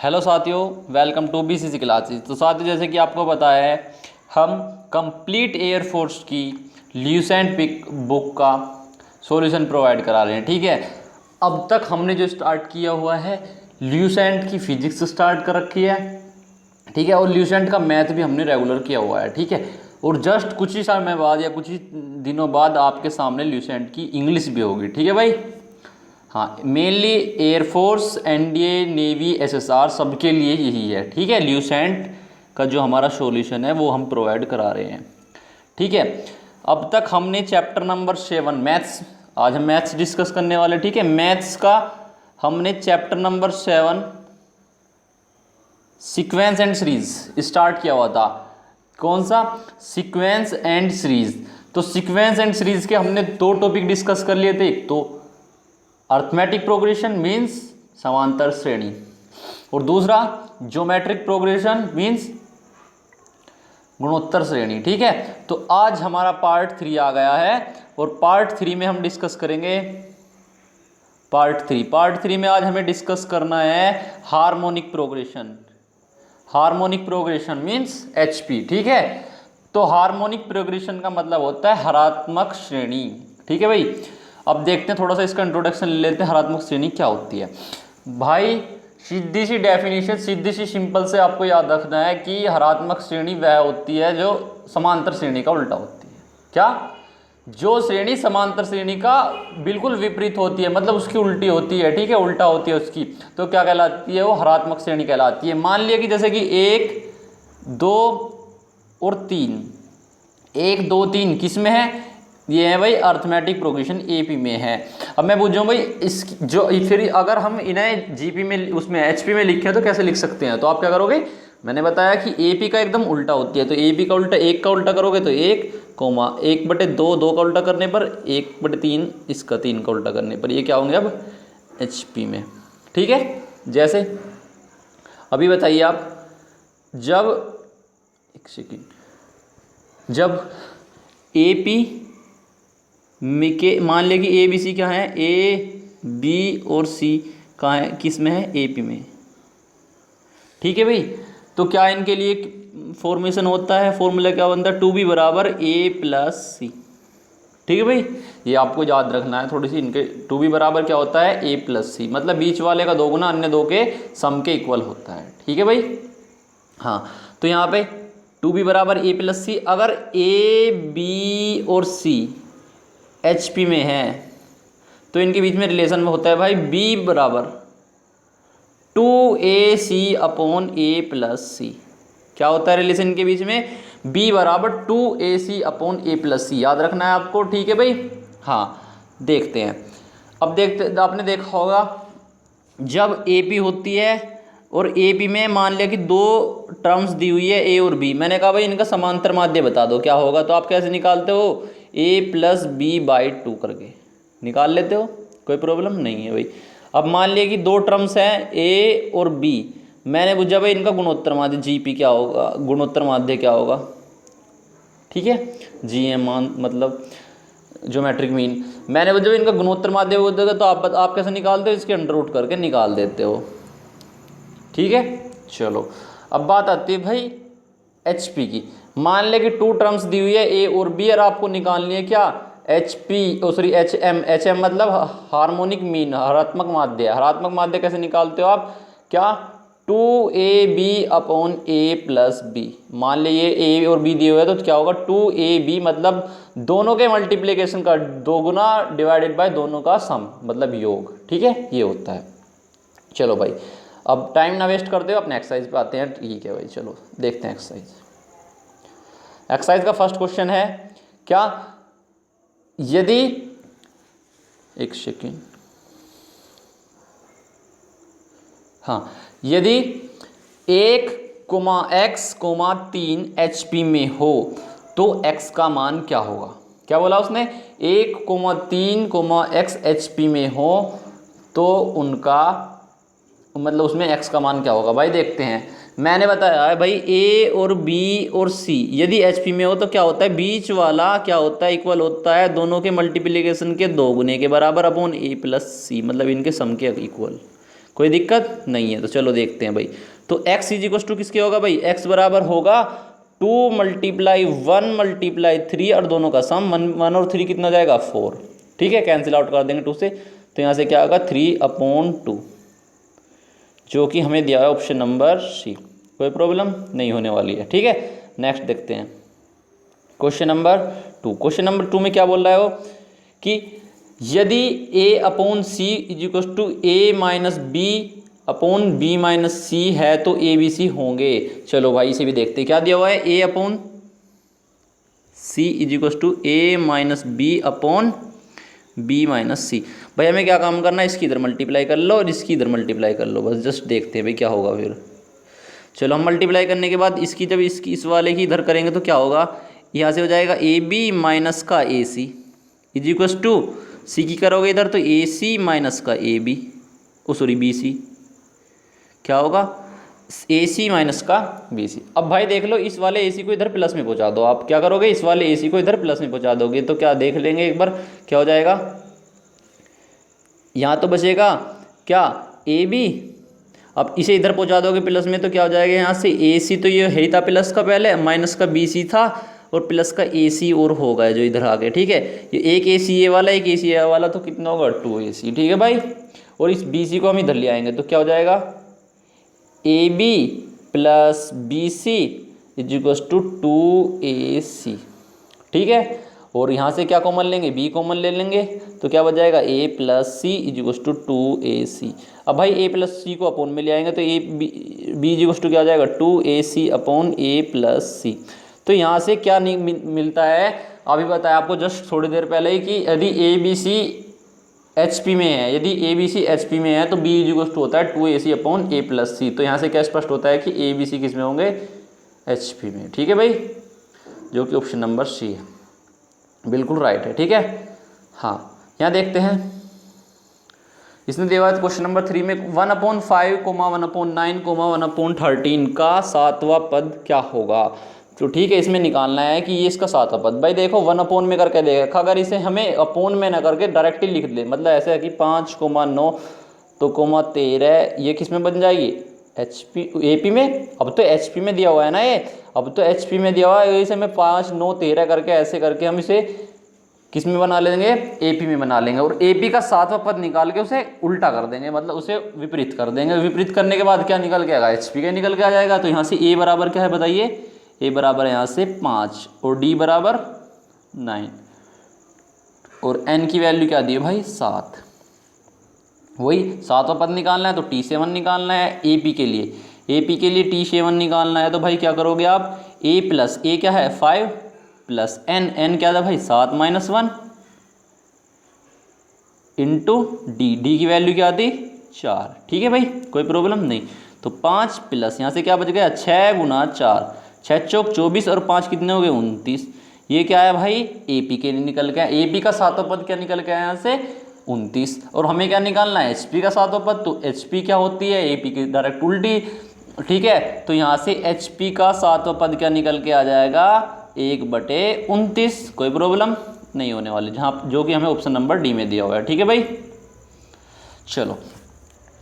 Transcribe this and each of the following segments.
Hello साथियों, welcome to BCC classes. तो साथियों, जैसे कि आपको पता है, हम कंप्लीट एयरफोर्स की ल्यूसेंट पिक बुक का सॉल्यूशन प्रोवाइड करा रहे हैं। ठीक है, अब तक हमने जो स्टार्ट किया हुआ है, ल्यूसेंट की फिजिक्स स्टार्ट कर रखी है। ठीक है, और ल्यूसेंट का मैथ भी हमने रेगुलर किया हुआ है। ठीक है, और जस्ट कुछ ही समय बाद या कुछ ही दिनों बाद आपके सामने ल्यूसेंट की इंग्लिश भी होगी। ठीक है भाई। हाँ, mainly air force, NDA, navy, SSR सबके लिए यही है। ठीक है, ल्यूसेंट का जो हमारा सॉल्यूशन है वो हम प्रोवाइड करा रहे हैं। ठीक है, अब तक हमने चैप्टर नंबर 7 मैथ्स, आज हम मैथ्स डिस्कस करने वाले। ठीक है, मैथ्स का हमने chapter number 7 sequence and series start किया हुआ था। कौन सा? Sequence and series. तो सीक्वेंस एंड सीरीज के हमने दो टॉपिक डिस्कस कर लिए थे। एक तो अर्थमेटिक प्रोग्रेशन मीन्स समांतर श्रेणी, और दूसरा ज्योमेट्रिक प्रोग्रेशन मीन्स गुणोत्तर श्रेणी। ठीक है, तो आज हमारा पार्ट 3 आ गया है, और पार्ट 3 में हम डिस्कस करेंगे पार्ट 3 में आज हमें डिस्कस करना है harmonic progression. Harmonic progression means HP. ठीक है, तो हार्मोनिक प्रोग्रेशन का मतलब होता है हरात्मक श्रेणी। ठीक है भाई, अब देखते हैं, थोड़ा सा इसका इंट्रोडक्शन ले लेते हैं। हरात्मक श्रेणी क्या होती है भाई? सीधी सी डेफिनेशन, सीधी सी सिंपल से आपको याद रखना है कि हरात्मक श्रेणी वह होती है जो समांतर श्रेणी का उल्टा होती है। क्या? जो श्रेणी समांतर श्रेणी का बिल्कुल विपरीत होती है, मतलब उसकी उल्टी होती है। ठीक है, उल्टा होती है उसकी, तो क्या कहलाती है? वो हरात्मक श्रेणी कहलाती है। मान लिया कि जैसे कि 1, 2 और 3, 1, 2, 3 किस में है? ये है भाई अर्थमेटिक प्रोग्रेशन एपी में है। अब मैं पूछ रहा हूँ भाई, इस जो फिर अगर हम इन्हें जीपी में, उसमें एचपी में लिखें तो कैसे लिख सकते हैं? तो आप क्या करोगे? मैंने बताया कि एपी का एकदम उल्टा होती है, तो एपी का उल्टा 1 का उल्टा करोगे तो 1, 1/2, 2 का उल्टा करने पर 1/3, इसका 3 का उल्टा करने पर ये क्या होंगे अब? एचपी में। ठीक है, जैसे अभी बताइए आप, जब एक सेकेंड, जब एपी के मान लिया कि ए बी सी क्या है? ए बी और सी कहाँ है? किस में है? एपी में। ठीक है भाई, तो क्या इनके लिए फॉर्मेशन होता है? फॉर्मूला क्या बनता है? 2b बराबर a प्लस सी। ठीक है भाई, ये आपको याद रखना है थोड़ी सी। इनके 2b बराबर क्या होता है? a प्लस सी, मतलब बीच वाले का 2 गुना अन्य 2 के सम के इक्वल होता है। ठीक है भाई। हाँ, तो यहाँ पे 2b बराबर a प्लस सी। अगर a b और c एचपी में है तो इनके बीच में रिलेशन में होता है भाई b बराबर 2ac अपॉन a प्लस सी। क्या होता है रिलेशन के बीच में? b बराबर 2ac अपॉन a प्लस सी। याद रखना है आपको। ठीक है भाई। हाँ, देखते हैं। अब देखते, आपने देखा होगा जब AP होती है और AP में मान लिया कि 2 टर्म्स दी हुई है A और B, मैंने कहा भाई इनका समांतर माध्य बता दो क्या होगा। तो आप कैसे निकालते हो? A प्लस B/2 करके निकाल लेते हो, कोई प्रॉब्लम नहीं है भाई। अब मान लिया कि 2 टर्म्स हैं A और B, मैंने पूछा भाई इनका गुणोत्तर माध्य GP क्या होगा, गुणोत्तर माध्य क्या होगा? ठीक है, GM मान मतलब ज्योमेट्रिक मीन। मैंने पूछा भाई इनका गुणोत्तर माध्य होता है, तो आप कैसे निकालते हो? इसके अंडर रूट करके निकाल देते हो। ठीक है, चलो अब बात आती है भाई एचपी की। मान ले कि 2 टर्म्स दी हुई है ए और बी, और आपको निकालनी है क्या? एचपी, सॉरी एचएम मतलब हार्मोनिक मीन, हरात्मक माध्य। हरात्मक माध्य कैसे निकालते हो आप? क्या? 2ab upon a plus B. मान लीजिए ए और बी दिए हुए हैं, तो क्या होगा? 2ab मतलब दोनों के मल्टीप्लीकेशन का 2 गुना डिवाइडेड बाय दोनों का सम, मतलब योग। ठीक है, ये होता है। चलो भाई, अब टाइम ना वेस्ट करते हो, अपने एक्सरसाइज पे आते हैं। ठीक है भाई, चलो देखते हैं एक्सरसाइज। एक्सरसाइज का फर्स्ट क्वेश्चन है क्या? यदि, एक सेकेंड, हाँ, यदि 1,x,3 एचपी में हो तो x का मान क्या होगा? क्या बोला उसने? 1,3,x एचपी में हो तो उनका मतलब उसमें x का मान क्या होगा? भाई देखते हैं, मैंने बताया है भाई A और B और C यदि HP में हो तो क्या होता है? बीच वाला क्या होता है? इक्वल होता है दोनों के मल्टीप्लिकेशन के 2 गुने के बराबर अपॉन A प्लस C, मतलब इनके सम के इक्वल। कोई दिक्कत नहीं है। तो चलो देखते हैं भाई। तो x इज इक्वल टू किसके होगा भाई, x बराबर होगा 2 × 1 × 3 और दोनों का सम 1 और 3 कितना जाएगा 4। ठीक है, कैंसिल आउट कर देंगे 2 से, तो यहाँ से क्या होगा 3/2, जो कि हमें दिया है ऑप्शन नंबर सी। कोई प्रॉब्लम नहीं होने वाली है। ठीक है, नेक्स्ट देखते हैं क्वेश्चन नंबर 2। क्वेश्चन नंबर 2 में क्या बोल रहा है वो कि यदि a/c is equal to a-b/b-c है तो ABC होंगे। चलो भाई इसे भी देखते हैं, क्या दिया हुआ है, a/c is equal to a-b/b-c। भाई हमें क्या काम करना है, इसकी इधर मल्टीप्लाई कर लो और इसकी इधर मल्टीप्लाई कर लो, बस जस्ट देखते हैं भाई क्या होगा फिर। चलो हम मल्टीप्लाई करने के बाद इसकी जब इसकी इस वाले की इधर करेंगे तो क्या होगा, यहाँ से हो जाएगा AB माइनस का AC इज इक्वल टू सी की करोगे इधर तो AC माइनस का AB, ओ सॉरी BC, क्या होगा AC माइनस का BC। अब भाई देख लो, इस वाले AC को इधर प्लस में पहुँचा दो। आप क्या करोगे, इस वाले AC को इधर प्लस में पहुँचा दोगे तो क्या देख लेंगे एक बार क्या हो जाएगा, यहाँ तो बचेगा क्या AB, अब इसे इधर पहुँचा दोगे प्लस में तो क्या हो जाएगा, यहाँ से AC तो ये है था प्लस का पहले, माइनस का BC था और प्लस का AC और होगा जो इधर आ गया। ठीक है, ये एक AC ये वाला एक AC ये वाला तो कितना होगा 2AC। ठीक है भाई, और इस BC को हम इधर ले आएंगे तो क्या हो जाएगा AB plus BC is equal to 2AC। ठीक है, और यहाँ से क्या कॉमन लेंगे, B कॉमन ले लेंगे तो क्या बच जाएगा A plus C is equal to 2AC। अब भाई A प्लस C को अपोन में ले आएंगे तो B इज इक्वल टू क्या हो जाएगा 2AC upon A plus C। तो यहाँ से क्या मिलता है, अभी बताया आपको जस्ट थोड़ी देर पहले ही कि यदि ABC HP में है, यदि ABC HP में है तो B इज इक्वल टू होता है 2AC upon A plus C। तो यहाँ से क्या स्पष्ट होता है कि ABC किस में होंगे, HP में। ठीक है भाई, जो कि ऑप्शन नंबर सी है, बिल्कुल राइट है। ठीक है, हाँ यहाँ देखते हैं, इसने दिया है क्वेश्चन नंबर 3 में 1/5, 1/9, 1/13 का 7वां पद क्या होगा। तो ठीक है, इसमें निकालना है कि ये इसका 7वां पद। भाई देखो 1 में करके देखा, अगर इसे हमें अपोन में ना करके डायरेक्टली लिख दे, मतलब ऐसे है कि 5,9 तो 13 ये किस में बन जाएगी AP में। अब तो HP में दिया हुआ है ना ये, अब तो HP में दिया हुआ है, इसे हमें 5, 9, 13 करके ऐसे करके हम इसे किस में बना लेंगे, AP में बना लेंगे। और AP का 7वां पद निकाल के उसे उल्टा कर देंगे, मतलब उसे विपरीत कर देंगे। विपरीत करने के बाद क्या निकल के आएगा, HP का निकल के आ जाएगा। तो यहाँ से A बराबर क्या है बताइए, A बराबर यहाँ से 5 और D बराबर 9 और N की वैल्यू क्या दी है भाई 7। वही 7वां पद निकालना है तो T7 निकालना है AP के लिए, AP के लिए T7 निकालना है। तो भाई क्या करोगे आप, A प्लस A क्या है 5 प्लस N क्या था भाई 7 - 1 इंटू D की वैल्यू क्या थी 4। ठीक है भाई, कोई प्रॉब्लम नहीं। तो 5 प्लस यहाँ से क्या बच गया 6 × 4, 6 चौक 24 और 5 कितने हो गए 29। ये क्या है भाई AP के लिए निकल गया, AP का 7वां पद क्या निकल गया यहाँ से 29। और हमें क्या निकालना है HP का 7वां पद, तो HP क्या होती है AP की डायरेक्ट उल्टी। ठीक है, तो यहाँ से HP का 7वां पद क्या निकल के आ जाएगा 1/29। कोई प्रॉब्लम नहीं होने वाली, जहाँ जो कि हमें ऑप्शन नंबर D में दिया हुआ है। ठीक है भाई, चलो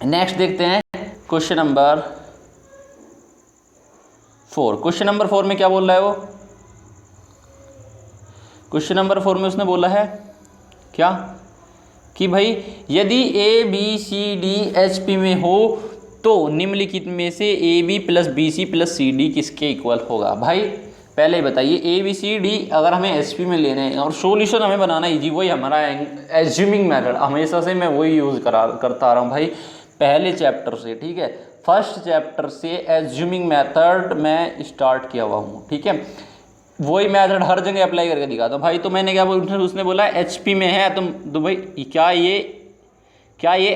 नेक्स्ट देखते हैं क्वेश्चन नंबर 4। क्वेश्चन नंबर 4 में क्या बोल रहा है वो, क्वेश्चन नंबर 4 में उसने बोला है क्या कि भाई यदि ABCD HP में हो तो निम्नलिखित में से AB plus BC plus CD किसके इक्वल होगा। भाई पहले ही बताइए ABCD अगर हमें HP में लेने हैं और सॉल्यूशन हमें बनाना इजी, वही हमारा एज्यूमिंग मेथड हमेशा से मैं वही यूज़ करता आ रहा हूँ भाई पहले चैप्टर से। ठीक है, फर्स्ट चैप्टर से एज्यूमिंग मेथड मैं स्टार्ट किया हुआ हूँ। ठीक है, वही मेथड हर जगह अप्लाई करके दिखाता हूँ भाई। तो मैंने क्या बोला, उसने बोला HP में है तो भाई क्या ये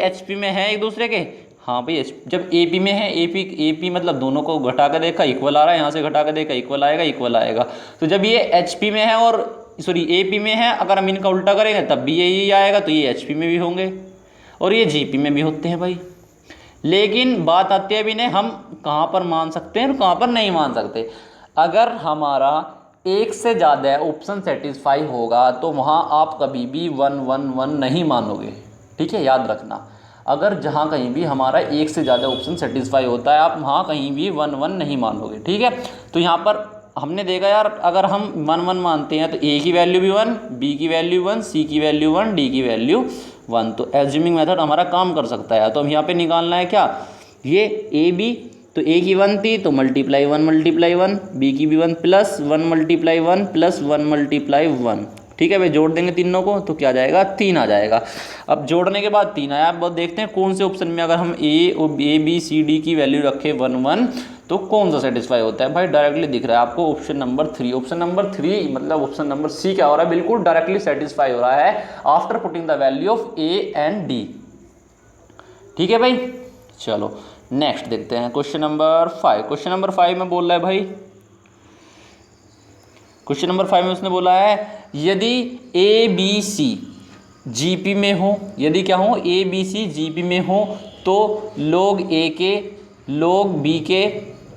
HP में है एक दूसरे के। हाँ भाई, जब AP में है AP मतलब दोनों को घटा कर देखा इक्वल आ रहा है, यहाँ से घटा कर देखा इक्वल आएगा। तो जब ये HP में है और सॉरी AP में है, अगर हम इनका उल्टा करेंगे तब भी यही आएगा, तो ये HP में भी होंगे और ये GP में भी होते हैं भाई। लेकिन बात आती है अभी नहीं, हम कहाँ पर मान सकते हैं और कहाँ पर नहीं मान सकते। अगर हमारा एक से ज़्यादा ऑप्शन सेटिस्फाई होगा तो वहाँ आप कभी भी 1 1 1 नहीं मानोगे। ठीक है, याद रखना। अगर जहाँ कहीं भी हमारा एक से ज़्यादा ऑप्शन सेटिस्फाई होता है, आप वहाँ कहीं भी 1 1 नहीं मानोगे, ठीक है। तो यहाँ पर हमने देखा यार, अगर हम 1 1 मानते हैं तो ए की वैल्यू भी 1, बी की वैल्यू 1, सी की वैल्यू 1, डी की वैल्यू 1, तो एज्यूमिंग मेथड हमारा काम कर सकता है। तो हम यहाँ पे निकालना है क्या, ये ए बी, तो ए की 1 थी तो मल्टीप्लाई 1 मल्टीप्लाई 1, बी की भी 1 प्लस 1 मल्टीप्लाई 1 प्लस 1 मल्टीप्लाई 1, ठीक है भाई। जोड़ देंगे तीनों को तो क्या आ जाएगा, 3 आ जाएगा। अब जोड़ने के बाद 3 आया, अब देखते हैं कौन से ऑप्शन में अगर हम ए बी सी डी की वैल्यू रखें 1 1 तो कौन सा सेटिस्फाई होता है। भाई डायरेक्टली दिख रहा है आपको ऑप्शन नंबर 3, ऑप्शन नंबर 3 मतलब ऑप्शन नंबर सी क्या हो रहा है, बिल्कुल डायरेक्टली सेटिस्फाई हो रहा है after putting the value of A and D, ठीक है भाई। चलो नेक्स्ट देखते हैं क्वेश्चन नंबर 5। क्वेश्चन नंबर 5 में बोल रहा है भाई, क्वेश्चन नंबर 5 में उसने बोला है यदि ए बी सी जीपी में हो, यदि क्या हो, ए बी सी जीपी में हो तो log ए के, log बी के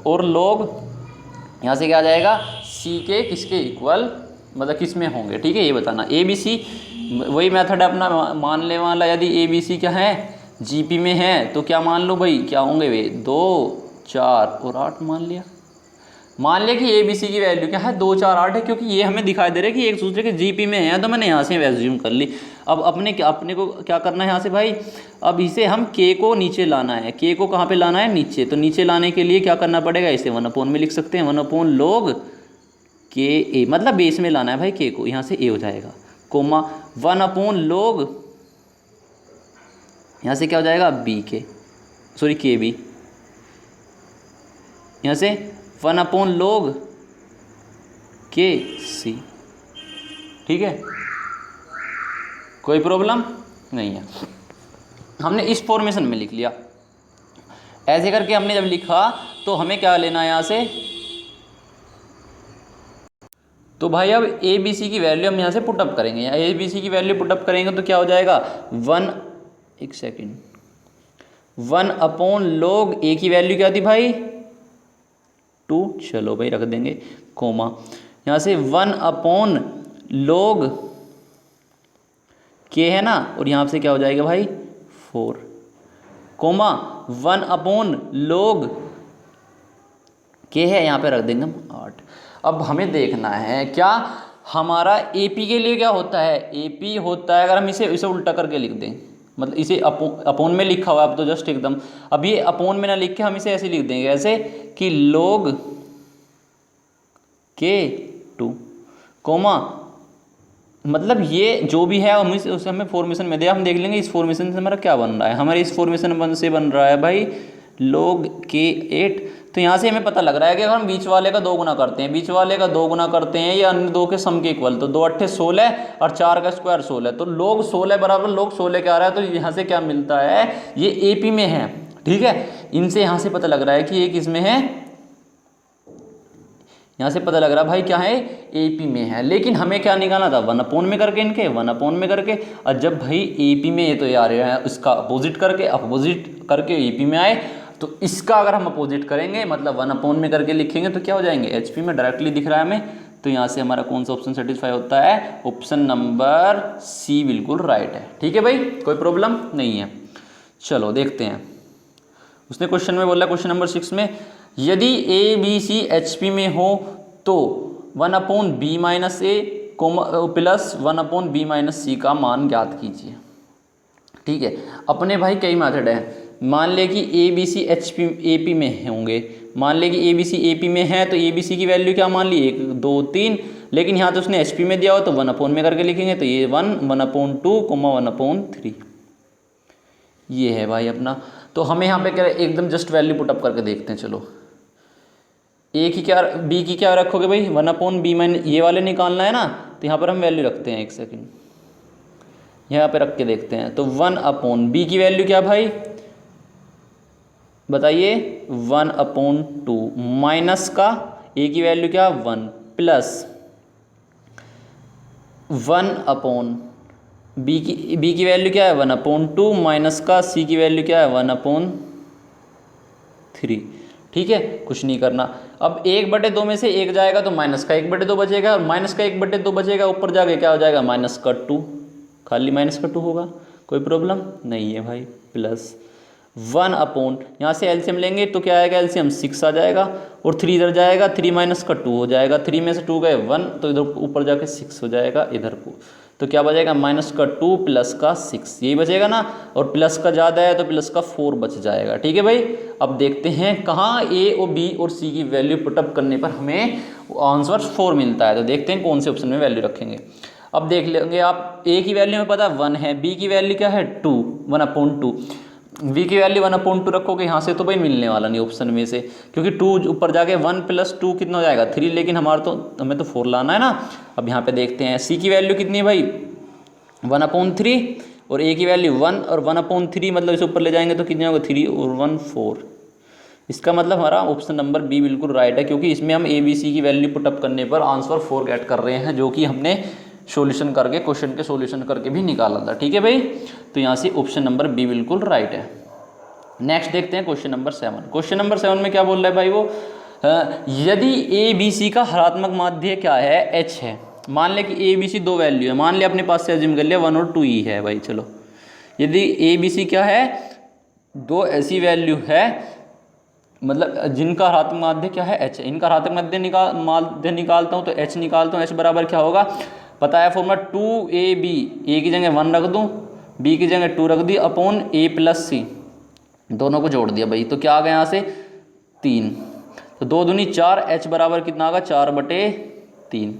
और log यहाँ से क्या आ जाएगा सी के किसके इक्वल, मतलब किस में होंगे, ठीक है, ये बताना। ए बी सी वही मेथड है अपना मानने वाला, यदि ए बी सी क्या है जीपी में है तो क्या मान लो भाई, क्या होंगे वे 2 4 और 8 मान लिया। मान लिया कि ए बी सी की वैल्यू क्या है 2 4 8 है, क्योंकि ये हमें दिखाई दे रहा है कि एक दूसरे के जीपी में है, तो मैंने यहाँ से एज्यूम कर ली। अब अपने को क्या करना है यहाँ से भाई, अब इसे हम के को नीचे लाना है, के को कहाँ पे लाना है, नीचे। तो नीचे लाने के लिए क्या करना पड़ेगा, इसे 1 अपॉन में लिख सकते हैं, 1 अपॉन log के ए, मतलब बेस में लाना है भाई के को, यहाँ से ए हो जाएगा, कोमा 1 अपॉन log यहाँ से क्या हो जाएगा बी के, सॉरी के बी, यहाँ से 1 अपॉन log के सी, ठीक है, कोई प्रॉब्लम नहीं है। हमने इस फॉर्मेशन में लिख लिया, ऐसे करके हमने जब लिखा तो हमें क्या लेना है यहाँ से, तो भाई अब ए बी सी की वैल्यू हम यहाँ से पुटअप करेंगे, या ए बी सी की वैल्यू पुटअप करेंगे तो क्या हो जाएगा 1 अपॉन log ए की वैल्यू क्या थी भाई 2, चलो भाई रख देंगे कोमा, यहाँ से 1 अपॉन log के है ना, और यहाँ से क्या हो जाएगा भाई 4, कोमा 1 अपॉन log के है, यहाँ पे रख देंगे हम 8। अब हमें देखना है क्या हमारा AP के लिए क्या होता है, AP होता है, अगर हम इसे उल्टा करके लिख दें, मतलब इसे अपॉन में लिखा हुआ है अब तो जस्ट एकदम, अब ये अपॉन में ना लिख के हम इसे ऐसे लिख देंगे, ऐसे कि log के 2 कोमा, मतलब ये जो भी है हम उसे हमें फॉर्मेशन में दिया, हम देख लेंगे इस फॉर्मेशन से हमारा क्या बन रहा है। हमारे इस फॉर्मेशन से बन रहा है भाई log के 8, तो यहाँ से हमें पता लग रहा है कि अगर हम बीच वाले का 2 गुना करते हैं, बीच वाले का 2 गुना करते हैं या अन्य 2 के सम के इक्वल, तो 2 8 16 और 4 का स्क्वायर 16, तो log 16 बराबर log 16 क्या आ रहा है, तो यहाँ से क्या मिलता है, ये AP में है, ठीक है। इनसे यहाँ से पता लग रहा है कि ये किस में है, यहाँ से पता लग रहा है भाई क्या है AP में है, लेकिन हमें क्या निकालना था 1 अपॉन में करके, इनके 1 अपॉन में करके, और जब भाई AP में ये तो यार इसका अपोजिट करके AP में आए, तो इसका अगर हम अपोजिट करेंगे मतलब 1 अपॉन में करके लिखेंगे तो क्या हो जाएंगे HP में, डायरेक्टली दिख रहा है हमें। तो यहाँ से हमारा कौन सा ऑप्शन सेटिस्फाई होता है, ऑप्शन नंबर सी बिल्कुल राइट है, ठीक है भाई, कोई प्रॉब्लम नहीं है। चलो देखते हैं, उसने क्वेश्चन में बोला क्वेश्चन नंबर 6 में, यदि ए बी सी HP में हो तो 1 अपॉन बी माइनस ए प्लस 1 अपॉन बी माइनस सी का मान ज्ञात कीजिए, ठीक है। अपने भाई कई मेथड है, मान ले कि ए बी सी AP में होंगे, मान ले कि ए बी सी AP में है तो ए बी सी की वैल्यू क्या मान ली 1 2 3, लेकिन यहाँ तो उसने HP में दिया हो तो 1 अपॉन में करके लिखेंगे, तो ये 1 अपॉन 2 1 अपॉन 3, ये है भाई अपना। तो हमें यहाँ पे क्या एकदम जस्ट वैल्यू पुटअप करके देखते हैं। चलो ए की क्या, बी की क्या रखोगे भाई 1 अपॉन बी माइनस, ये वाले निकालना है ना, तो यहाँ पर हम वैल्यू रखते हैं, एक सेकेंड यहाँ पे रख के देखते हैं। तो 1 अपॉन बी की वैल्यू क्या भाई बताइए 1 अपॉन 2 माइनस का ए की वैल्यू क्या 1 प्लस 1 अपॉन बी की वैल्यू क्या है 1 अपॉन 2 माइनस का सी की वैल्यू क्या है 1 अपॉन 3, ठीक है, कुछ नहीं करना। अब 1/2 में से 1 जाएगा तो माइनस का 1/2 बचेगा, और माइनस का 1/2 बचेगा, ऊपर जाके क्या हो जाएगा -2, खाली -2 होगा, कोई प्रॉब्लम नहीं है भाई। प्लस 1 अपॉन, यहाँ से एलसीएम लेंगे तो क्या आएगा, एलसीएम 6 आ जाएगा और 3 इधर जाएगा, 3 माइनस का 2 हो जाएगा, 3 में से 2 गए 1 तो इधर ऊपर जाके 6 हो जाएगा इधर को, तो क्या बचेगा माइनस का 2 प्लस का 6, यही बचेगा ना। और प्लस का ज़्यादा है तो प्लस का 4 बच जाएगा। ठीक है भाई, अब देखते हैं कहाँ ए और बी और सी की वैल्यू पुटअप करने पर हमें आंसर 4 मिलता है। तो देखते हैं कौन से ऑप्शन में वैल्यू रखेंगे। अब देख लेंगे आप, ए की वैल्यू में पता है 1 है, बी की वैल्यू क्या है 2, 1/2, वी की वैल्यू 1/2 रखोगे यहाँ से तो भाई मिलने वाला नहीं ऑप्शन में से, क्योंकि 2 ऊपर जाके 1 + 2 कितना हो जाएगा 3, लेकिन हमें तो 4 लाना है ना। अब यहाँ पे देखते हैं सी की वैल्यू कितनी है भाई 1/3 और ए की वैल्यू 1 और 1/3 मतलब इसे ऊपर ले जाएंगे तो कितने होगा 3 और 1 4। इसका मतलब हमारा ऑप्शन नंबर बी बिल्कुल राइट है, क्योंकि इसमें हम ए बी सी की वैल्यू पुटअप करने पर आंसर 4 गेट कर रहे हैं, जो कि हमने सॉल्यूशन करके क्वेश्चन के सॉल्यूशन करके भी निकाला था। ठीक है भाई, तो यहाँ से ऑप्शन नंबर बी बिल्कुल राइट है। नेक्स्ट देखते हैं क्वेश्चन नंबर 7। क्वेश्चन नंबर 7 में क्या बोल रहा है भाई वो, यदि ए बी सी का हरात्मक माध्य क्या है एच है, मान ले कि ए बी सी दो वैल्यू है, मान ले अपने पास से अज्यूम कर लिया 1 और 2 ही है भाई। चलो यदि ए बी सी क्या है, दो ऐसी वैल्यू है मतलब जिनका हरात्मक माध्य क्या है एच है, इनका हरात्मक माध्य निकालता हूँ तो एच निकालता हूँ, एच बराबर क्या होगा पता है फॉर्मूला 2ab, ए की जगह 1 रख दूँ, बी की जगह 2 रख दी अपॉन a + c, दोनों को जोड़ दिया भाई, तो क्या आ गया यहाँ से 3, तो 2 दूनी 4, h बराबर कितना आगा 4/3।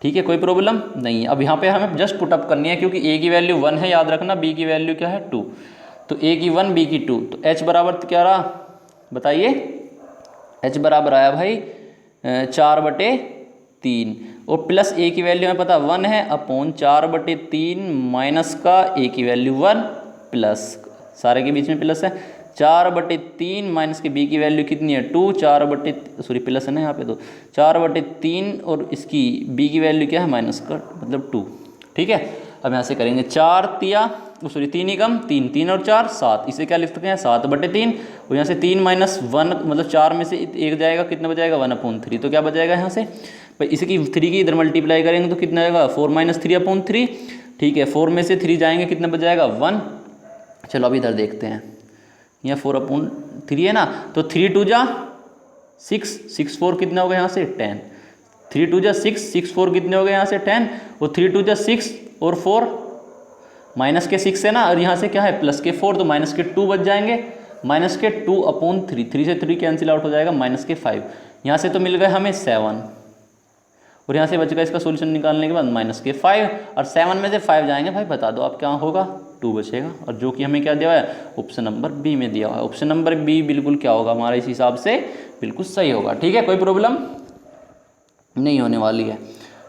ठीक है, कोई प्रॉब्लम नहीं है। अब यहाँ पे हमें जस्ट पुटअप करनी है, क्योंकि a की वैल्यू 1 है याद रखना, b की वैल्यू क्या है 2, तो a की 1 b की 2, तो h बराबर क्या रहा बताइए, h बराबर आया भाई 4/3 और प्लस a की वैल्यू हमें पता 1 है अपॉन 4/3 माइनस का a की वैल्यू 1 प्लस, सारे के बीच में प्लस है, 4/3 माइनस के b की वैल्यू कितनी है 2, प्लस है ना यहाँ पे, तो 4/3 और इसकी b की वैल्यू क्या है माइनस का मतलब 2। ठीक है, अब यहाँ से करेंगे 3 ही कम 3, 3 और 4 7, इसे क्या लिख सकते हैं 7/3 और यहाँ से 3 माइनस 1 मतलब 4 में से 1 जाएगा, कितना बचाएगा 1/3, तो क्या बचाएगा यहाँ से भाई, इसकी 3 की इधर मल्टीप्लाई करेंगे तो कितना आएगा 4 - 3/3। ठीक है, 4 में से 3 जाएंगे कितना बच जाएगा 1। चलो अब इधर देखते हैं, यहाँ 4/3 है ना, तो 3 2 जा 6, 6 4 कितना हो गया यहाँ से 10, 3 2 जा 6, 6 4 कितने हो गए यहाँ से 10 और 3 2 जा 6 और 4 माइनस के 6 है ना, और यहाँ से क्या है प्लस के 4, तो माइनस के 2 बच जाएंगे, माइनस के 2/3, 3 से 3 कैंसिल आउट हो जाएगा, माइनस के 5, यहाँ से तो मिल गए हमें 7 और यहाँ से बचेगा इसका सोल्यूशन निकालने के बाद माइनस के 5 और 7 में से 5 जाएंगे भाई, बता दो आप क्या होगा 2 बचेगा, और जो कि हमें क्या दिया है ऑप्शन नंबर बी में दिया हुआ है। ऑप्शन नंबर बी बिल्कुल क्या होगा हमारा इस हिसाब से बिल्कुल सही होगा। ठीक है, कोई प्रॉब्लम नहीं होने वाली है।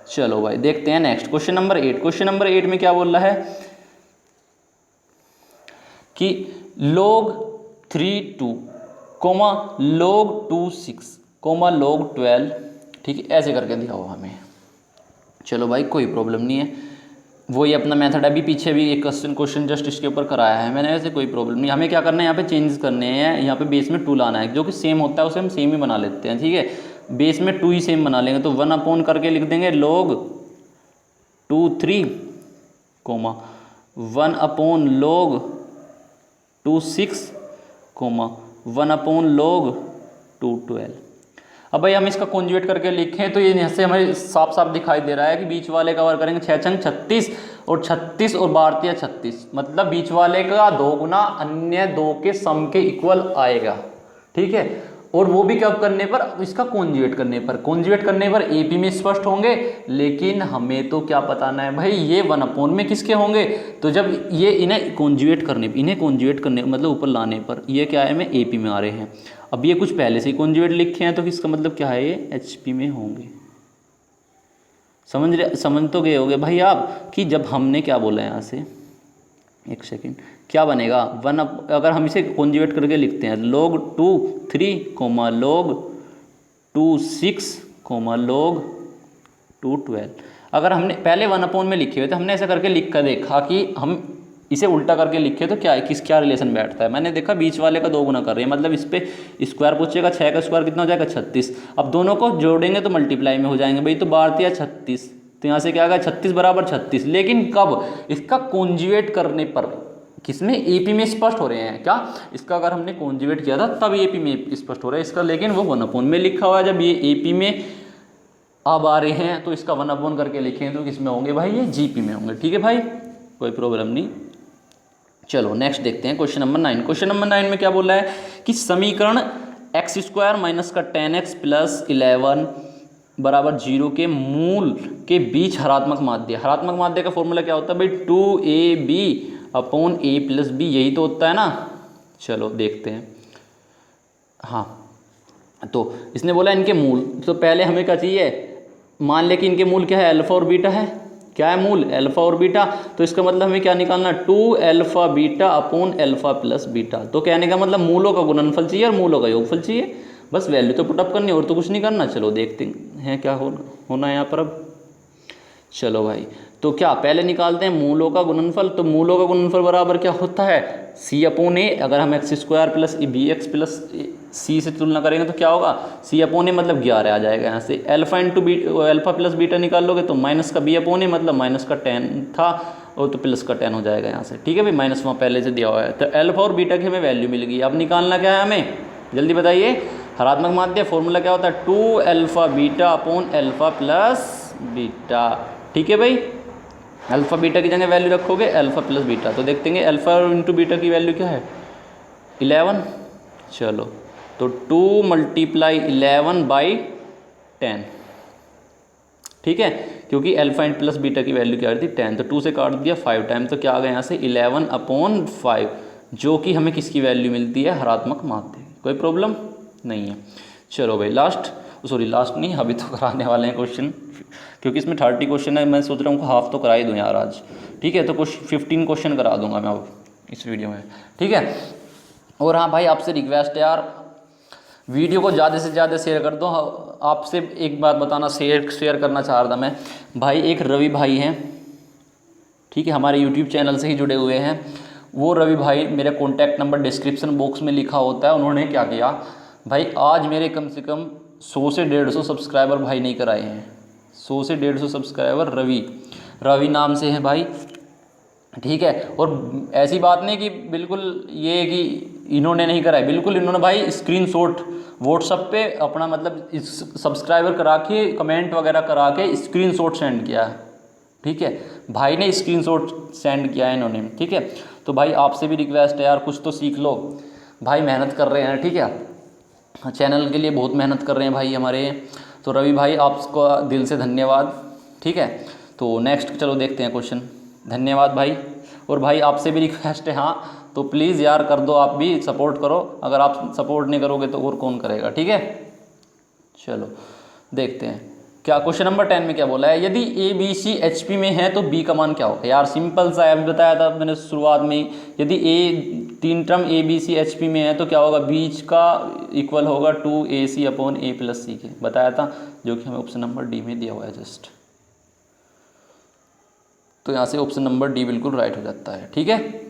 चलो भाई देखते हैं next question number 8। Question number 8 में क्या बोल रहा है कि log 3 2 log 2 6 log 12, ठीक है ऐसे करके दिया हुआ हमें। चलो भाई कोई प्रॉब्लम नहीं है, वही अपना मेथड अभी पीछे भी एक क्वेश्चन जस्ट इसके ऊपर कराया है मैंने, वैसे कोई प्रॉब्लम नहीं। हमें क्या करना है यहाँ पे चेंजेस करने हैं, यहाँ पे बेस में 2 लाना है, जो कि सेम होता है उसे हम सेम ही बना लेते हैं। ठीक है, बेस में 2 ही सेम बना लेंगे, तो 1 करके लिख देंगे log 2 3 1 log 2 6 1 log 2 12। अब भाई हम इसका कॉन्जुगेट करके लिखें तो ये यहाँ से हमें साफ साफ दिखाई दे रहा है कि बीच वाले कवर करेंगे 6 छंग 36 और 36 और 12 36, मतलब बीच वाले का 2 गुना अन्य 2 के सम के इक्वल आएगा। ठीक है, और वो भी कब करने पर, इसका कॉन्जुगेट करने पर एपी में स्पष्ट होंगे, लेकिन हमें तो क्या बताना है भाई ये 1 में किसके होंगे, तो जब ये इन्हें कॉन्जुगेट करने मतलब ऊपर लाने पर ये क्या है हमें एपी में आ रहे हैं। अब ये कुछ पहले से ही कॉन्जुगेट लिखे हैं तो इसका मतलब क्या है ये एचपी में होंगे। समझ तो गए होगे भाई आप कि जब हमने क्या बोला यहाँ से, एक सेकेंड, क्या बनेगा 1 अगर हम इसे कॉन्जुगेट करके लिखते हैं log 2 3 log 2 6 log 2 12, अगर हमने पहले 1 में लिखे हुए थे, हमने ऐसा करके लिख कर देखा कि हम इसे उल्टा करके लिखे तो क्या है क्या रिलेशन बैठता है। मैंने देखा बीच वाले का 2 गुना कर रहे हैं, मतलब इस पे स्क्वायर पूछेगा, 6 का स्क्वायर कितना हो जाएगा 36, अब दोनों को जोड़ेंगे तो मल्टीप्लाई में हो जाएंगे भाई, तो 12 36 तो यहाँ से क्या आ गया 36 बराबर 36, लेकिन कब, इसका कॉन्जुगेट करने पर, किसमें, एपी में स्पष्ट हो रहे हैं क्या, इसका अगर हमने कॉन्जुगेट किया था तब एपी में स्पष्ट हो रहा है इसका, लेकिन वो 1/, में लिखा हुआ है। जब ये एपी में अब आ रहे हैं तो इसका 1/, करके लिखें तो किस में होंगे भाई, ये जीपी में होंगे। ठीक है भाई, कोई प्रॉब्लम नहीं। चलो नेक्स्ट देखते हैं क्वेश्चन नंबर 9। क्वेश्चन नंबर 9 में क्या बोला है कि समीकरण x² माइनस का 10x प्लस 11 बराबर 0 के मूल के बीच हरात्मक माध्य। हरात्मक माध्य का फॉर्मूला क्या होता है भाई, 2ab upon a plus b, यही तो होता है ना। चलो देखते हैं। हाँ, तो इसने बोला इनके मूल, तो पहले हमें क्या चाहिए, मान ले कि इनके मूल क्या है, अल्फा और बीटा है। क्या है मूल, अल्फा और बीटा। तो इसका मतलब हमें क्या निकालना, 2 alpha beta upon alpha plus beta. तो कहने का मतलब मूलों का गुणनफल चाहिए और मूलों का योगफल चाहिए, बस वैल्यू तो पुटअप करनी और तो कुछ नहीं करना। चलो देखते हैं क्या होना है यहाँ पर अब। चलो भाई, तो क्या पहले निकालते हैं मूलों का गुणनफल। तो मूलों का गुणनफल बराबर क्या होता है, c अपॉन ए। अगर हम x² plus B X plus C से तुलना करेंगे तो क्या होगा, c अपॉन ए मतलब 11 आ जाएगा यहाँ से। Alpha into alpha plus beta निकाल लोगे तो माइनस का b अपॉन ए मतलब माइनस का 10 था और तो प्लस का 10 हो जाएगा यहाँ से। ठीक है भाई, माइनस वहाँ पहले से दिया हुआ है। तो अल्फा और बीटा की हमें वैल्यू मिल गई। अब निकालना क्या है हमें, जल्दी बताइए। हरात्मक माध्य फॉर्मूला क्या होता है, 2 alpha beta upon alpha plus beta. ठीक है भाई, अल्फा बीटा की जगह वैल्यू रखोगे अल्फा प्लस बीटा। तो देखते हैं अल्फा इंटू बीटा की वैल्यू क्या है, 11। चलो तो 2 मल्टीप्लाई 11 बाई 10। ठीक है, क्योंकि अल्फा इंटू प्लस बीटा की वैल्यू क्या थी 10, तो 2 से काट दिया 5 टाइम, तो क्या आ गया यहाँ से 11 अपॉन 5, जो कि हमें किसकी वैल्यू मिलती है, हरात्मक माध्य। कोई प्रॉब्लम नहीं है। चलो भाई लास्ट नहीं, अभी तो कराने वाले हैं क्वेश्चन, क्योंकि इसमें 30 क्वेश्चन है। मैं सोच रहा हूँ हाफ तो करा ही दूँ यार आज। ठीक है, तो कुछ 15 क्वेश्चन करा दूंगा मैं अब इस वीडियो में। ठीक है, और हाँ भाई आपसे रिक्वेस्ट है यार, वीडियो को ज़्यादा से ज़्यादा शेयर कर दो। आपसे एक बात बताना, शेयर करना चाह रहा था मैं भाई। एक रवि भाई हैं, ठीक है, हमारे यूट्यूब चैनल से ही जुड़े हुए हैं। वो रवि भाई, मेरा कॉन्टैक्ट नंबर डिस्क्रिप्शन बॉक्स में लिखा होता है। उन्होंने क्या किया भाई, आज मेरे कम से कम 100 से 150 सब्सक्राइबर भाई नहीं कराए हैं। 100 से 150 सब्सक्राइबर रवि नाम से हैं भाई। ठीक है, और ऐसी बात नहीं कि बिल्कुल ये कि इन्होंने नहीं कराए, बिल्कुल इन्होंने भाई स्क्रीनशॉट व्हाट्सएप पे अपना मतलब सब्सक्राइबर करा के, कमेंट वगैरह करा के स्क्रीनशॉट सेंड किया है। ठीक है, भाई ने स्क्रीनशॉट सेंड किया है इन्होंने। ठीक है, तो भाई आपसे भी रिक्वेस्ट है यार, कुछ तो सीख लो भाई, मेहनत कर रहे हैं। ठीक है, चैनल के लिए बहुत मेहनत कर रहे हैं भाई हमारे। तो रवि भाई आपको दिल से धन्यवाद। ठीक है, तो नेक्स्ट चलो देखते हैं क्वेश्चन। धन्यवाद भाई। और भाई आपसे भी रिक्वेस्ट है, हाँ तो प्लीज़ यार कर दो, आप भी सपोर्ट करो। अगर आप सपोर्ट नहीं करोगे तो और कौन करेगा। ठीक है, चलो देखते हैं क्या क्वेश्चन नंबर 10 में क्या बोला है। यदि A B C H P में है तो बी का मान क्या होगा। यार सिंपल सा है, अभी बताया था मैंने शुरुआत में ही। यदि तीन term A B C H P में है तो क्या होगा, बीच का इक्वल होगा 2ac अपॉन a प्लस सी के, बताया था, जो कि हमें ऑप्शन नंबर डी में दिया हुआ है जस्ट। तो यहाँ से ऑप्शन नंबर डी बिल्कुल राइट हो जाता है। ठीक है,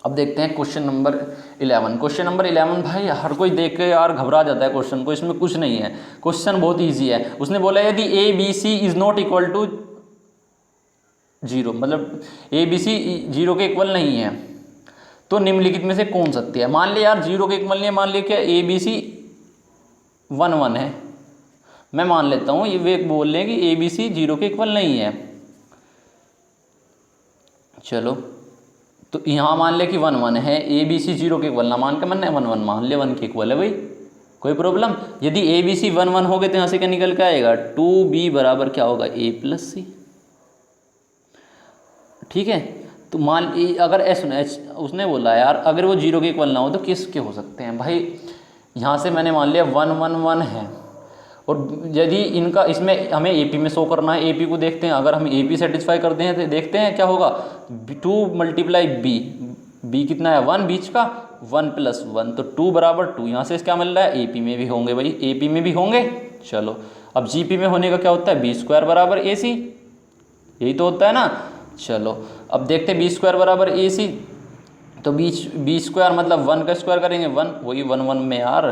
अब देखते हैं क्वेश्चन नंबर 11। क्वेश्चन नंबर 11 भाई हर कोई देख के यार घबरा जाता है क्वेश्चन को, इसमें कुछ नहीं है, क्वेश्चन बहुत इजी है। उसने बोला यदि A B C is not equal to 0, मतलब ए बी सी 0 के इक्वल नहीं है तो निम्नलिखित में से कौन सत्य है। मान लिया यार 0 के इक्वल नहीं है, मान लिया क्या ए बी सी 1 1 है, मैं मान लेता हूँ ये वे बोल रहे हैं कि ए बी सी 0 के इक्वल नहीं है। चलो तो यहाँ मान ले कि 1 1 है, ए बी सी 0 के इक्वल ना मान के मन 1 1 मान ले 1 के इक्वल है भाई, कोई प्रॉब्लम। यदि ए बी सी 1 1 हो गए तो यहाँ से क्या निकल के आएगा, 2b बराबर क्या होगा a प्लस सी। ठीक है, तो मान अगर एच उसने बोला यार अगर वो 0 के इक्वल ना हो तो किसके हो सकते हैं भाई। यहाँ से मैंने मान लिया 1 1 1 है, और यदि इनका इसमें हमें एपी में शो करना है, एपी को देखते हैं। अगर हम एपी सेटिस्फाई करते हैं तो देखते हैं क्या होगा, 2 मल्टीप्लाई बी कितना है 1, बीच का 1 प्लस 1, तो 2 बराबर 2। यहाँ से क्या मिल रहा है, एपी में भी होंगे भाई, एपी में भी होंगे। चलो अब जीपी में होने का क्या होता है, बी स्क्वायर बराबर ए सी, यही तो होता है ना। चलो अब देखते हैं बी स्क्वायर बराबर ए सी, तो बी स्क्वायर मतलब 1 का स्क्वायर करेंगे 1, वही 1 1 में यार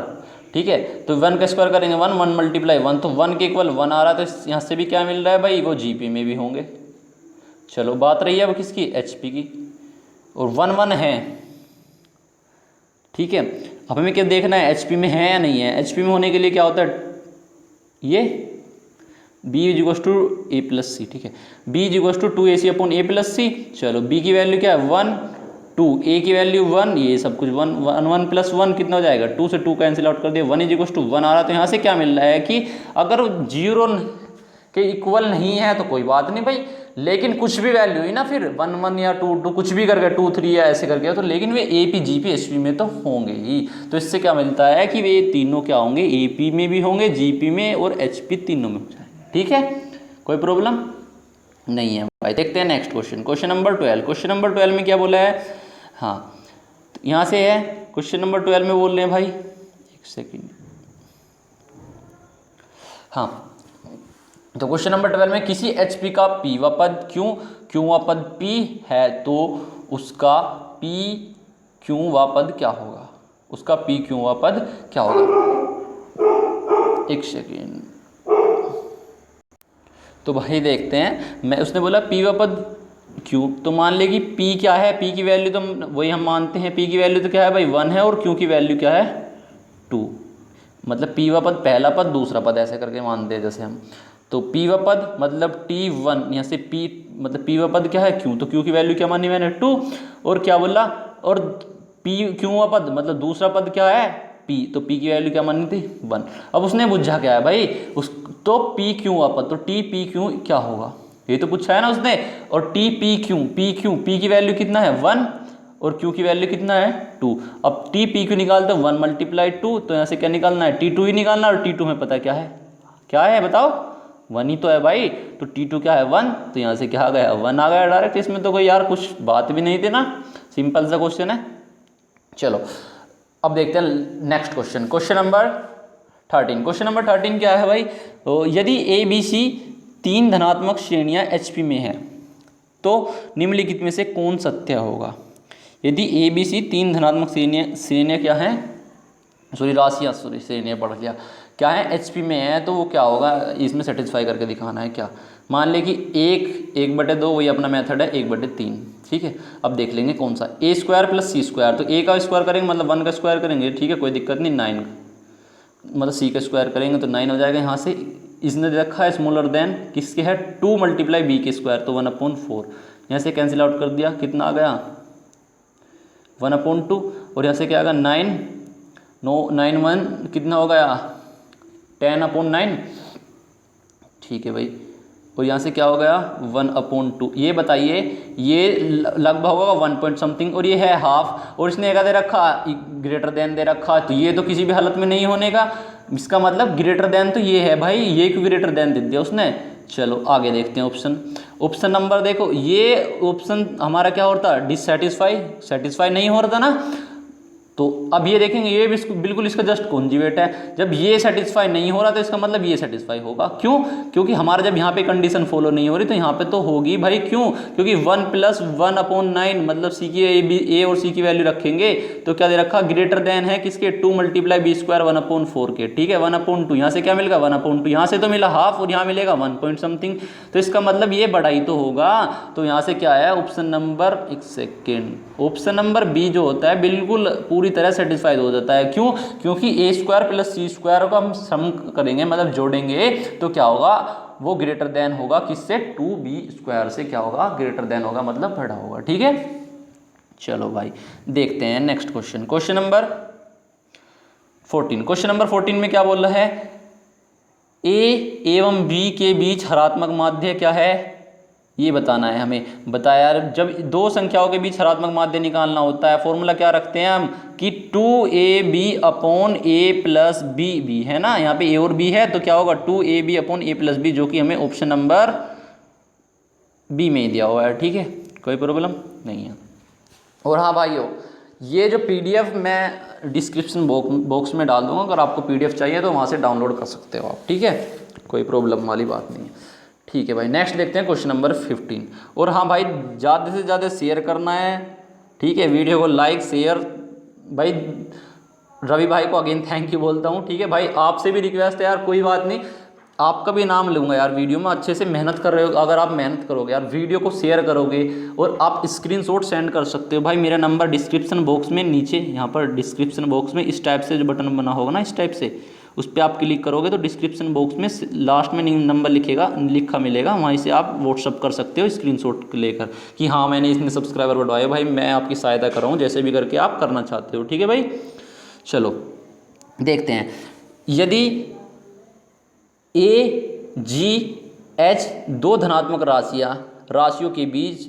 ठीक है। तो 1 का स्क्वायर करेंगे 1, 1 मल्टीप्लाई 1, तो 1 के इक्वल 1 आ रहा है, तो यहाँ से भी क्या मिल रहा है भाई, वो जीपी में भी होंगे। चलो बात रही है अब किसकी, एचपी की, और 1 1 है, ठीक है। अब हमें क्या देखना है, एचपी में है या नहीं है। एचपी में होने के लिए क्या होता है, ये B is equal to A plus C, ठीक है। B is equal to 2ac upon A plus C. चलो बी की वैल्यू क्या है 1 2, ए की वैल्यू 1, ये सब कुछ 1 1 1 प्लस 1 कितना हो जाएगा 2, से 2 कैंसिल आउट कर दिया, 1 इज इक्वल टू 1 आ रहा। तो यहाँ से क्या मिल रहा है कि अगर 0 के इक्वल नहीं है तो कोई बात नहीं भाई, लेकिन कुछ भी वैल्यू ही ना, फिर 1 1 या 2 2 कुछ भी करके 2 3 या ऐसे करके, तो लेकिन वे एपी जीपी एचपी में तो होंगे ही। तो इससे क्या मिलता है कि वे तीनों क्या होंगे, एपी में भी होंगे, जीपी में और एचपी तीनों में हो जाएंगे, ठीक है। कोई प्रॉब्लम नहीं है भाई। देखते हैं next question, question number 12। Question number 12 में क्या बोला है, हाँ तो यहाँ से है क्वेश्चन नंबर 12 में बोल रहे हैं भाई, एक सेकेंड, हाँ तो क्वेश्चन नंबर 12 में किसी एचपी का पी व पद क्यू व पद पी है तो उसका पी क्यू व पद क्या होगा, उसका पी क्यू व पद क्या होगा। एक सेकेंड, तो भाई देखते हैं, मैं उसने बोला पी व पद क्यू, तो मान ले कि पी क्या है, पी की वैल्यू तो वही हम मानते हैं, पी की वैल्यू तो क्या है भाई 1 है, और क्यू की वैल्यू क्या है 2, मतलब पी व पद पहला पद दूसरा पद ऐसे करके मानते हैं जैसे हम। तो पी व पद मतलब T1, यहाँ से पी मतलब पी व पद क्या है क्यू, तो क्यू की वैल्यू क्या मानी मैंने 2, और क्या बोला, और पी क्यू व पद मतलब दूसरा पद क्या है पी, तो पी की वैल्यू क्या मानी थी 1। अब उसने बुझा क्या है भाई उस, तो पी क्यू व पद, तो टी पी क्यू क्या होगा, ये तो पूछा है ना उसने। और टी पी क्यू पी की वैल्यू कितना है 1, और क्यू की वैल्यू कितना है 2। अब टी पी क्यू निकालते हैं 1 मल्टीप्लाई 2, तो यहाँ से क्या निकालना है T2 ही निकालना, और T2 में पता क्या है बताओ 1 ही तो है भाई, तो T2 क्या है 1, तो यहाँ से क्या आ गया 1 आ गया डायरेक्ट। इसमें तो कोई यार कुछ बात भी नहीं थी ना, सिंपल सा क्वेश्चन है। चलो अब देखते हैं next question, question number 13। Question number 13 क्या है भाई, तो यदि ए बी सी 3 धनात्मक श्रेणियाँ एचपी में है तो निम्नलिखित में से कौन सत्य होगा। यदि ए बी सी 3 धनात्मक श्रेणियाँ क्या हैं, श्रेणियाँ पढ़ लिया, क्या है एचपी में है, तो वो क्या होगा, इसमें सेटिस्फाई करके दिखाना है। क्या मान ले कि 1/2 वही अपना मेथड है 1/3, ठीक है। अब देख लेंगे कौन सा, ए स्क्वायर प्लस सी स्क्वायर, तो ए का स्क्वायर करेंगे मतलब 1 का स्क्वायर करेंगे, ठीक है कोई दिक्कत नहीं, 9 मतलब सी का स्क्वायर करेंगे तो 9 हो जाएगा। यहाँ से इसने दे रखा है स्मॉलर देन किसके है 2 मल्टीप्लाई बी के स्क्वायर, तो 1/4, यहाँ से कैंसिल आउट कर दिया, कितना आ गया 1/2, और यहाँ से क्या आएगा 9 1 कितना हो गया 10/9, ठीक है भाई। और यहाँ से क्या हो गया 1/2, ये बताइए ये लगभग होगा 1 पॉइंट समथिंग, और ये है हाफ, और इसने क्या दे रखा ग्रेटर देन दे रखा, तो ये तो किसी भी हालत में नहीं होने का, इसका मतलब ग्रेटर देन तो ये है भाई, ये क्यों ग्रेटर देन दे दिया उसने। चलो आगे देखते हैं ऑप्शन नंबर देखो, ये ऑप्शन हमारा क्या होता है सेटिस्फाई नहीं हो रहा था ना, तो अब ये देखेंगे ये बिल्कुल इसका जस्ट कॉन्जुगेट है। जब ये सेटिस्फाई नहीं हो रहा तो इसका मतलब ये सेटिस्फाई होगा, क्यों, क्योंकि हमारा जब यहाँ पे कंडीशन फॉलो नहीं हो रही तो यहाँ पे तो होगी भाई, क्यों, क्योंकि 1 + 1/9 मतलब सी की ए और सी की वैल्यू रखेंगे तो क्या दे रखा ग्रेटर देन है किसके 2 मल्टीप्लाई बी स्क्वायर 1/4 के, ठीक है 1/2, यहाँ से क्या मिलेगा 1/2, यहाँ से तो मिला हाफ और यहाँ मिलेगा 1 पॉइंट समथिंग, तो इसका मतलब ये बड़ा ही तो होगा। तो यहाँ से क्या है ऑप्शन नंबर, एक सेकेंड, ऑप्शन नंबर बी जो होता है बिल्कुल पूरी तरह सेटिस्फाइड हो जाता है, क्यों, क्योंकि ए स्क्वायर प्लस सी स्क्वायर को हम सम करेंगे मतलब जोड़ेंगे तो क्या होगा वो ग्रेटर देन होगा किससे 2b² से, क्या होगा ग्रेटर देन होगा मतलब बड़ा होगा, ठीक है। चलो भाई देखते हैं next question, question number 14। Question number 14 में क्या बोल रहा है, ए एवं बी के बीच हरात्मक माध्य क्या है ये बताना है हमें। बताया यार जब दो संख्याओं के बीच हरात्मक माध्य निकालना होता है फॉर्मूला क्या रखते हैं हम कि 2ab/a+b है ना, यहाँ पे a और b है तो क्या होगा 2ab/a+b, जो कि हमें ऑप्शन नंबर बी में दिया हुआ है, ठीक है कोई प्रॉब्लम नहीं है। और हाँ भाइयों ये जो पीडीएफ मैं डिस्क्रिप्शन बॉक्स में डाल दूंगा, अगर आपको पीडीएफ चाहिए तो वहाँ से डाउनलोड कर सकते हो आप, ठीक है कोई प्रॉब्लम वाली बात नहीं है, ठीक है भाई। नेक्स्ट देखते हैं क्वेश्चन नंबर 15। और हाँ भाई ज़्यादा से ज़्यादा शेयर करना है, ठीक है वीडियो को लाइक शेयर भाई रवि भाई को अगेन थैंक यू बोलता हूँ। ठीक है भाई, आपसे भी रिक्वेस्ट है यार, कोई बात नहीं, आपका भी नाम लूँगा यार वीडियो में। अच्छे से मेहनत कर रहे हो, अगर आप मेहनत करोगे यार, वीडियो को शेयर करोगे और आप स्क्रीनशॉट सेंड कर सकते हो भाई। मेरा नंबर डिस्क्रिप्शन बॉक्स में नीचे, यहाँ पर डिस्क्रिप्शन बॉक्स में इस टाइप से जो बटन बना होगा ना, इस टाइप से, उस पर आप क्लिक करोगे तो डिस्क्रिप्शन बॉक्स में लास्ट में नंबर लिखा मिलेगा, वहीं से आप व्हाट्सअप कर सकते हो स्क्रीनशॉट लेकर कि हाँ मैंने इसने सब्सक्राइबर बढ़वाए। भाई मैं आपकी सहायता कर रहा हूँ, जैसे भी करके आप करना चाहते हो। ठीक है भाई, चलो देखते हैं। यदि AGH दो धनात्मक राशियों के बीच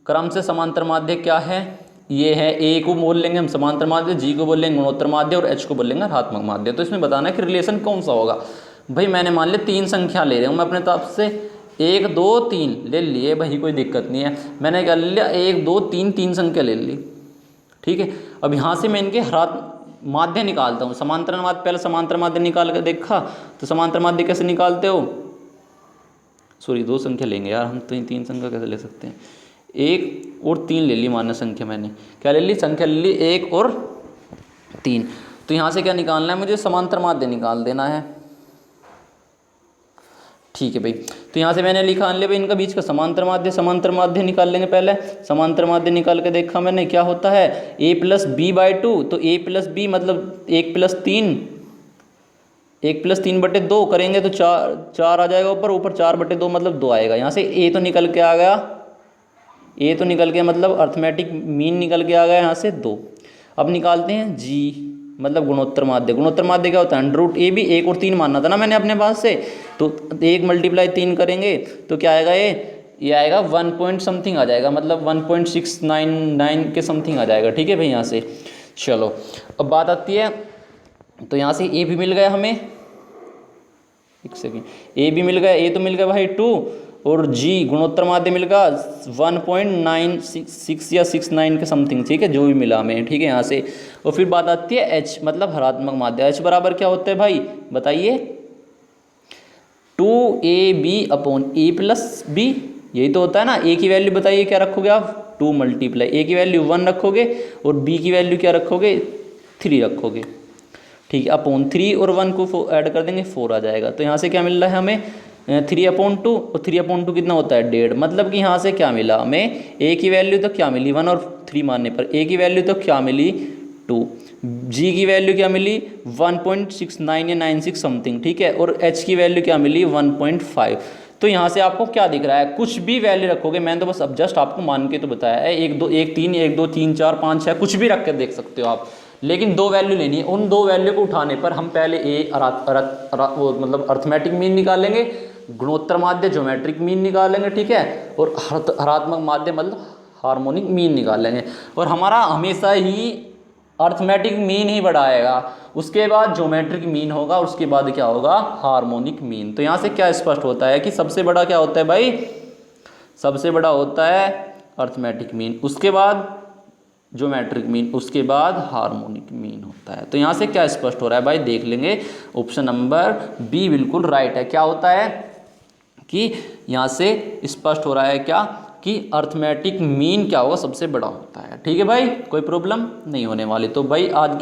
क्रम से समांतर माध्य क्या है? ये है, A को बोल लेंगे हम समांतर माध्य, G को बोल लेंगे गुणोत्तर माध्य और H को बोल लेंगे ऋणात्मक माध्य। तो इसमें बताना है कि रिलेशन कौन सा होगा। भाई मैंने मान लिया 3 संख्या ले रहा हूँ मैं अपने तरफ से, 1 2 3 ले लिए भाई, कोई दिक्कत नहीं है। मैंने क्या ले लिया, 1 2 3 3 संख्या ले ली। ठीक है, अब यहाँ से मैं इनके माध्य निकालता हूँ। समांतर माध्य, पहले समांतर माध्य निकाल कर देखा, तो समांतर माध्य कैसे निकालते हो, सॉरी 2 संख्या लेंगे यार हम, तो 3 संख्या कैसे ले सकते हैं, 1 और 3 ले ली मान्य संख्या। मैंने क्या ले ली, संख्या ले ली 1 और 3। तो यहाँ से क्या निकालना है मुझे, समांतर माध्य निकाल देना है। ठीक है भाई, तो यहाँ से मैंने लिखा लिया भाई इनका बीच का समांतर माध्य निकाल लेंगे। पहले समांतर माध्य निकाल के देखा मैंने, क्या होता है a + b/2, तो a + b मतलब 1 + 3, 1 + 3/2 करेंगे तो 4 आ जाएगा ऊपर 4/2 मतलब 2 आएगा। यहाँ से a तो निकल के आ गया, a तो निकल के मतलब अर्थमेटिक मीन निकल के आ गया यहाँ से 2। अब निकालते हैं g मतलब गुणोत्तर माध्य। गुणोत्तर माध्य क्या होता है, √a भी 1 और 3 मानना था ना मैंने अपने पास से, तो 1 × 3 करेंगे तो क्या आएगा, ये आएगा 1 पॉइंट समथिंग आ जाएगा, मतलब 1.699 के समथिंग आ जाएगा। ठीक है भाई, यहाँ से चलो अब बात आती है, तो यहाँ से a भी मिल गया हमें, एक सेकेंड, a भी मिल गया, a तो मिल गया भाई 2, और g गुणोत्तर माध्य मिल गया 1.96 या 69 के समथिंग। ठीक है, जो भी मिला हमें। ठीक है, यहाँ से और फिर बात आती है h मतलब ऋणात्मक माध्य। h बराबर क्या होता है भाई बताइए, 2ab/a + b, यही तो होता है ना। a की वैल्यू बताइए क्या रखोगे आप, 2 × a की वैल्यू 1 रखोगे और b की वैल्यू क्या रखोगे, 3 रखोगे। ठीक है, /3 और 1 को ऐड कर देंगे 4 आ जाएगा। तो यहाँ से क्या मिल रहा है हमें, 3/2, और 3/2 कितना होता है 1.5, मतलब कि यहाँ से क्या मिला हमें, a की वैल्यू तो क्या मिली 1 और 3 मानने पर, a की वैल्यू तो क्या मिली 2, g की वैल्यू क्या मिली 1.69 या 96 समथिंग। ठीक है, और h की वैल्यू क्या मिली 1.5। तो यहाँ से आपको क्या दिख रहा है, कुछ भी वैल्यू रखोगे, मैंने तो बस अब जस्ट आपको मान के तो बताया है, 1 2 1 3 1 2 3 4 5 6 कुछ भी रख कर देख सकते हो आप, लेकिन 2 वैल्यू लेनी है। उन 2 वैल्यू को उठाने पर हम पहले मतलब अर्थमेटिक मीन निकालेंगे, गुणोत्तर माध्य ज्योमेट्रिक मीन निकालेंगे। ठीक है, और ऋणात्मक माध्य मतलब हार्मोनिक मीन निकालेंगे, और हमारा हमेशा ही अर्थमेटिक मीन ही बढ़ाएगा, उसके बाद ज्योमेट्रिक मीन होगा, उसके बाद क्या होगा हार्मोनिक मीन। तो यहाँ से क्या स्पष्ट होता है कि सबसे बड़ा क्या होता है भाई, सबसे बड़ा होता है अर्थमेटिक मीन, उसके बाद ज्योमेट्रिक मीन, उसके बाद हार्मोनिक मीन होता है। तो यहाँ से क्या स्पष्ट हो रहा है भाई, देख लेंगे, ऑप्शन नंबर बी बिल्कुल राइट है। क्या होता है कि यहाँ से स्पष्ट हो रहा है क्या कि अर्थमेटिक मीन क्या होगा, सबसे बड़ा होता है। ठीक है भाई, कोई प्रॉब्लम नहीं होने वाली। तो भाई आज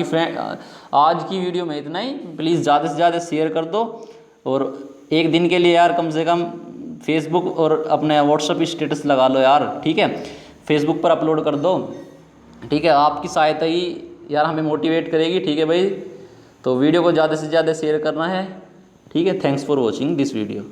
की वीडियो में इतना ही, प्लीज़ ज़्यादा से ज़्यादा शेयर कर दो, और एक दिन के लिए यार कम से कम फेसबुक और अपने व्हाट्सअप स्टेटस लगा लो यार। ठीक है, फेसबुक पर अपलोड कर दो। ठीक है, आपकी सहायता ही यार हमें मोटिवेट करेगी। ठीक है भाई, तो वीडियो को ज़्यादा से ज़्यादा शेयर करना है। ठीक है, thanks for watching this video.